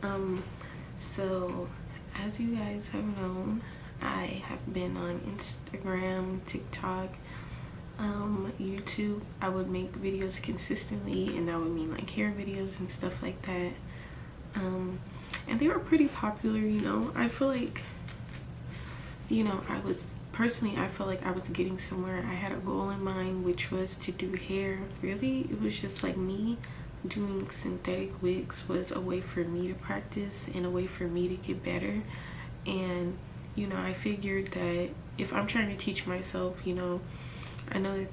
Um, so as you guys have known, I have been on Instagram, TikTok, YouTube. I would make videos consistently, and that would mean like hair videos and stuff like that. And they were pretty popular, you know. I feel like, you know, I felt like I was getting somewhere. I had a goal in mind, which was to do hair. Really, it was just like me doing synthetic wigs was a way for me to practice and a way for me to get better. And you know, I figured that if I'm trying to teach myself, you know, I know that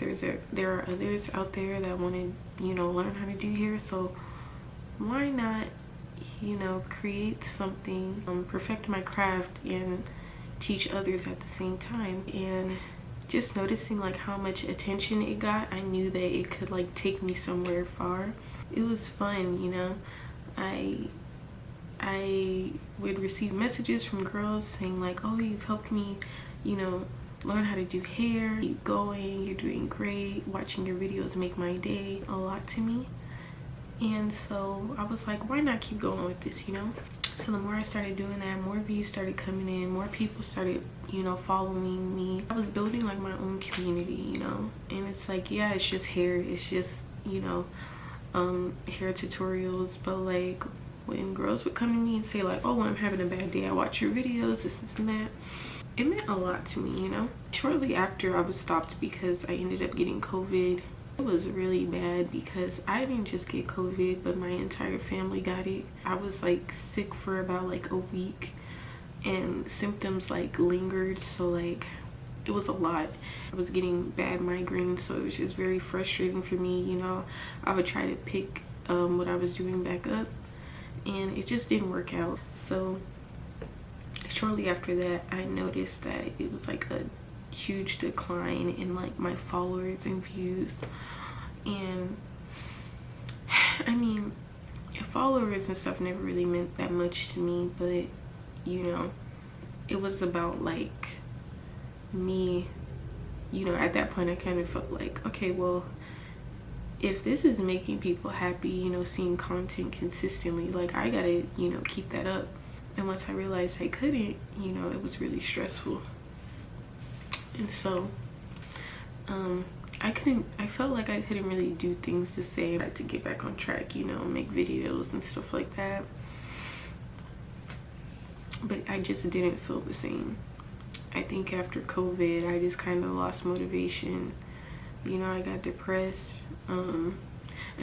there are others out there that want to, you know, learn how to do hair. So why not, you know, create something, perfect my craft and teach others at the same time. And just noticing like how much attention it got, I knew that it could like take me somewhere far. It was fun, you know. I would receive messages from girls saying like, oh, you've helped me, you know, learn how to do hair, keep going, you're doing great, watching your videos make my day. A lot to me. And so I was like, why not keep going with this, you know? So the more I started doing that, more views started coming in, more people started, you know, following me. I was building like my own community, you know. And it's like, yeah, it's just hair, it's just, you know, hair tutorials. But like when girls would come to me and say like, oh, when I'm having a bad day, I watch your videos, this and that, it meant a lot to me, you know. Shortly after, I was stopped because I ended up getting COVID. It was really bad because I didn't just get COVID, but my entire family got it. I was like sick for about like a week, and symptoms like lingered, so like it was a lot. I was getting bad migraines, so it was just very frustrating for me, you know. I would try to pick what I was doing back up, and it just didn't work out. So shortly after that, I noticed that it was like a huge decline in like my followers and views. And I mean, followers and stuff never really meant that much to me, but you know, it was about like me, you know. At that point I kind of felt like, okay, well, if this is making people happy, you know, seeing content consistently, like I gotta, you know, keep that up. And once I realized I couldn't, you know, it was really stressful. And so I felt like I couldn't really do things the same. I had to get back on track, you know, make videos and stuff like that. But I just didn't feel the same. I think after COVID, I just kind of lost motivation. You know, I got depressed. And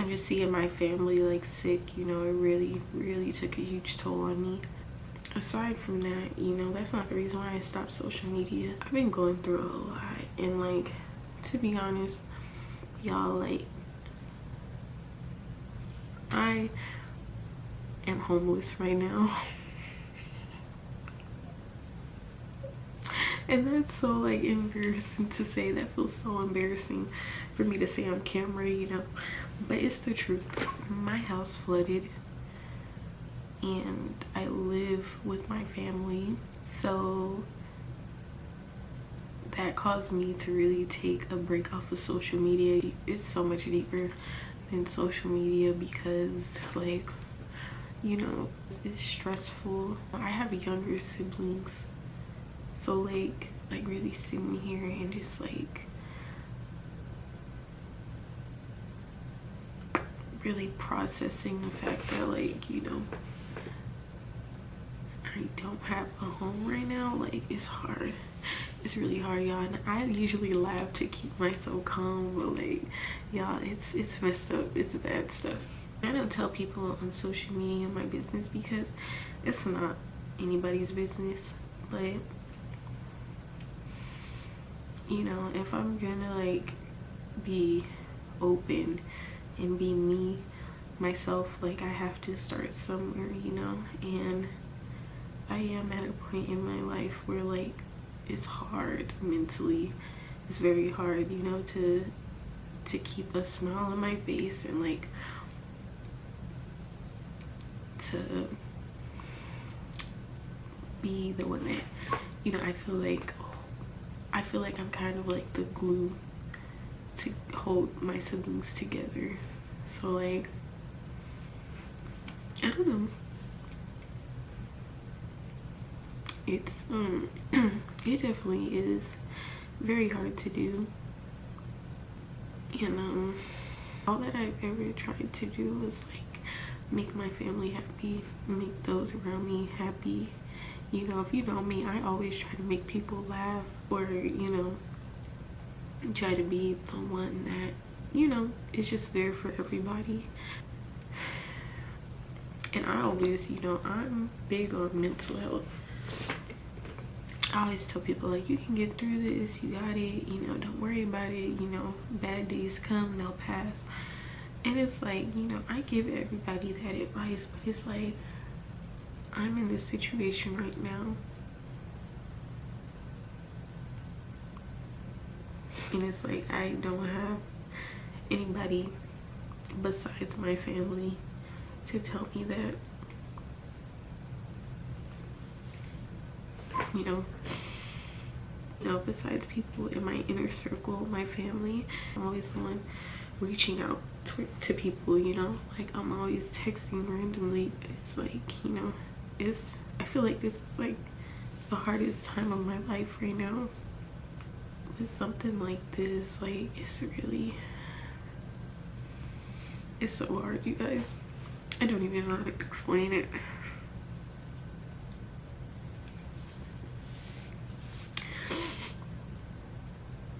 just seeing my family like sick, you know, it really took a huge toll on me. Aside from that, you know, that's not the reason why I stopped social media. I've been going through a lot, and like, to be honest, y'all, like, I am homeless right now. And that's so like embarrassing to say. That feels so embarrassing for me to say on camera, you know, but it's the truth. My house flooded, and I live with my family, so that caused me to really take a break off of social media. It's so much deeper than social media because, like, you know, it's stressful. I have younger siblings, so like really sitting here and just like really processing the fact that, like, you know, I don't have a home right now, like, it's hard. It's really hard, y'all. And I usually laugh to keep myself calm, but like, y'all, it's messed up. It's bad stuff. I don't tell people on social media my business because it's not anybody's business, but you know, if I'm gonna like be open and be me, myself, like, I have to start somewhere, you know. And I am at a point in my life where like it's hard mentally. It's very hard, you know, to keep a smile on my face and like to be the one that, you know, I feel like I'm kind of like the glue to hold my siblings together. So like, I don't know. it's it definitely is very hard to do. And all that I've ever tried to do is like make my family happy, make those around me happy. You know, if you know me, I always try to make people laugh, or you know, try to be the one that, you know, is just there for everybody. And I always, you know, I'm big on mental health. I always tell people, like, you can get through this, you got it, you know, don't worry about it, you know, bad days come, they'll pass. And it's like, you know, I give everybody that advice, but it's like, I'm in this situation right now, and it's like I don't have anybody besides my family to tell me that, you know, besides people in my inner circle, my family. I'm always the one reaching out to people, you know, like I'm always texting randomly. It's like, you know, I feel like this is like the hardest time of my life right now. With something like this, like it's so hard, you guys. I don't even know how to explain it.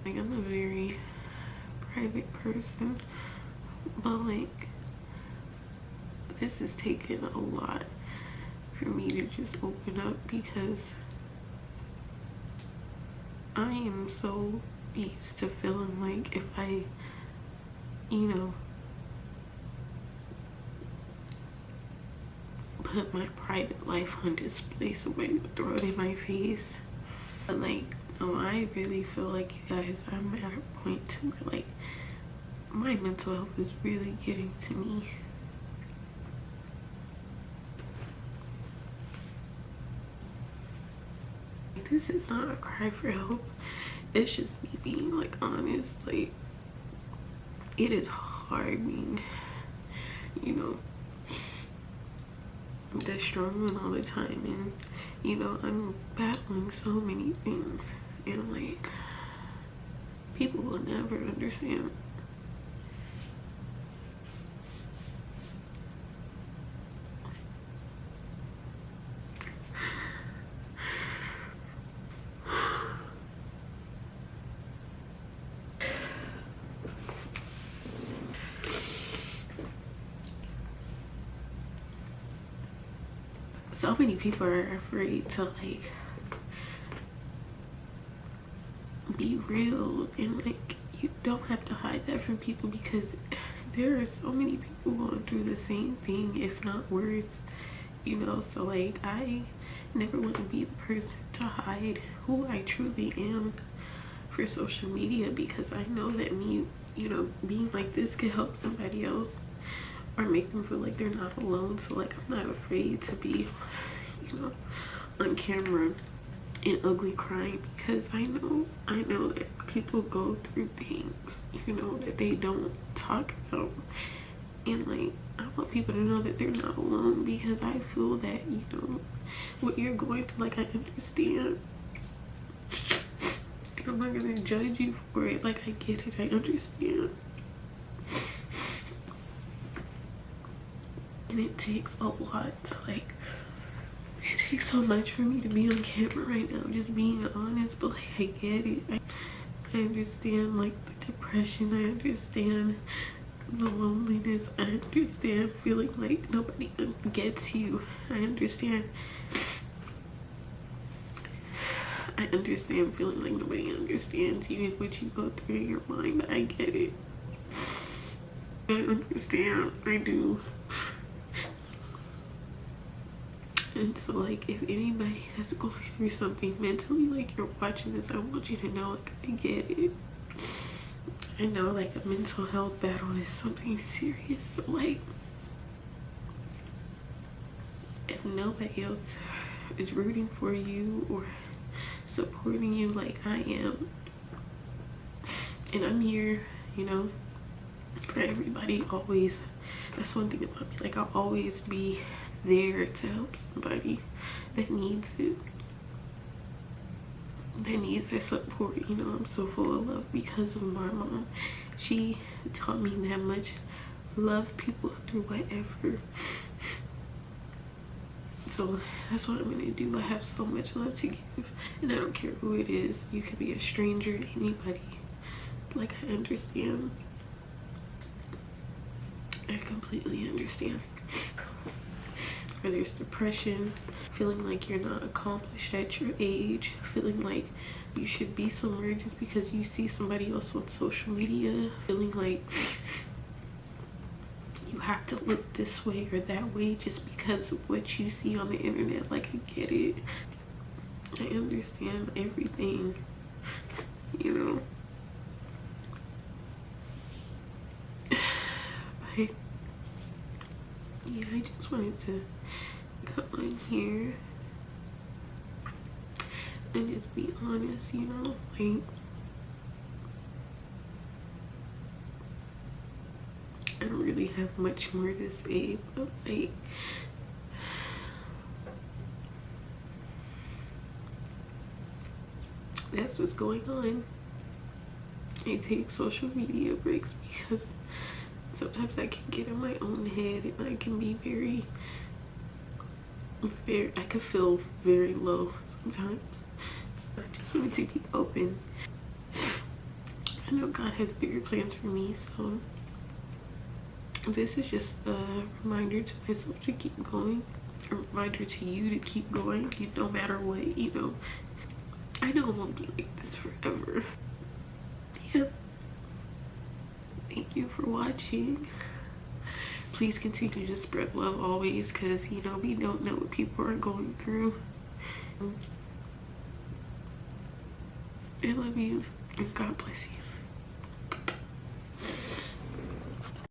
Like, I'm a very private person, but like this has taken a lot for me to just open up, because I am so used to feeling like if I, you know, put my private life on display, somebody would throw it in my face. But like, no, I really feel like, you guys, I'm at a point to where like my mental health is really getting to me. This is not a cry for help. It's just me being like honest. Like, it is hard being, you know, the strong one all the time, and you know, I'm battling so many things, and like people will never understand. So many people are afraid to like be real, and like you don't have to hide that from people, because there are so many people going through the same thing, if not worse, you know. So like, I never want to be the person to hide who I truly am for social media, because I know that me, you know, being like this could help somebody else or make them feel like they're not alone. So like, I'm not afraid to be, you know, on camera and ugly crying, because I know that people go through things, you know, that they don't talk about. And like, I want people to know that they're not alone, because I feel that, you know, what you're going through, like, I understand. And I'm not gonna judge you for it. Like, I get it, I understand. And it takes a lot to like, it takes so much for me to be on camera right now, just being honest. But like, I get it. I understand like the depression, I understand the loneliness, I understand feeling like nobody gets you. I understand feeling like nobody understands you and what you go through in your mind. But I get it, I understand, I do. And so like, if anybody has going through something mentally, like you're watching this, I want you to know, like, I get it. I know like a mental health battle is something serious. So like, if nobody else is rooting for you or supporting you like I am, and I'm here, you know, for everybody always. That's one thing about me, like I'll always be there to help somebody that needs it. that needs that support. You know, I'm so full of love because of my mom. She taught me that much. Love people through whatever. So that's what I'm gonna do. I have so much love to give, and I don't care who it is. You could be a stranger, anybody. Like, I understand. I completely understand. Whether it's depression, feeling like you're not accomplished at your age, feeling like you should be somewhere just because you see somebody else on social media, feeling like you have to look this way or that way just because of what you see on the internet. Like, I get it. I understand everything, you know. But yeah, I just wanted to come on here and just be honest, you know. Like, I don't really have much more to say, but like, that's what's going on. I take social media breaks because sometimes I can get in my own head and I can be very, I can feel very low sometimes. I just wanted to be open. I know God has bigger plans for me, so this is just a reminder to myself to keep going, a reminder to you to keep going, no matter what, you know. I know it won't be like this forever. Yeah. Thank you for watching. Please continue to spread love always, because, you know, we don't know what people are going through. I love you, and God bless you.